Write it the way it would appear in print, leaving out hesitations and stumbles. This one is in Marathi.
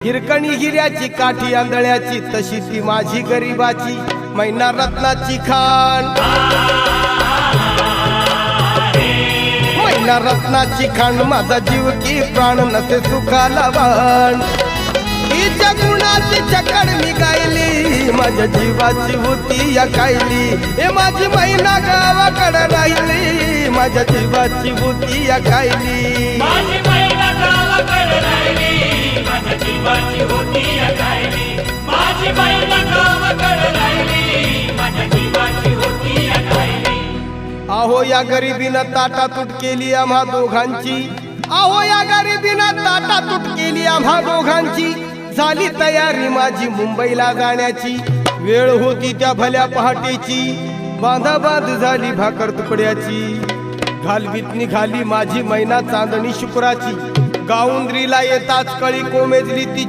हिरकणी हिऱ्याची काठी आंधळ्याची तशी ती माझी गरिबाची मैना रत्नाची खाण मैना रत्नाची खाण माझा जीव की प्राण नसे सुखाला वाण हिच्या गुणाची चकड मी गायली माझ्या जीवाची होती या कायली हे माझी मैना गावाकडे राहिली माझ्या जीवाची होती या कायली माझी मैना गावाकडे राहिली माझ्या जीवाची होती या कायली माझी मैना गावाकडे राहिली माझ्या जीवाची होती या कायली अहो या गरिबीनं ताटातूट केली आम्हा दोघांची अहो या गरिबीनं ताटातूट केली आम्हा दोघांची झाली तयारी माझी मुंबईला जाण्याची वेळ होती त्या भल्या पहाटेची बांधाबांध झाली भाकर तुकड्याची घालवीत निघाली माझी मैना चांदणी शुक्राची गाऊंद्रीला येताच कळी कोमेजली ती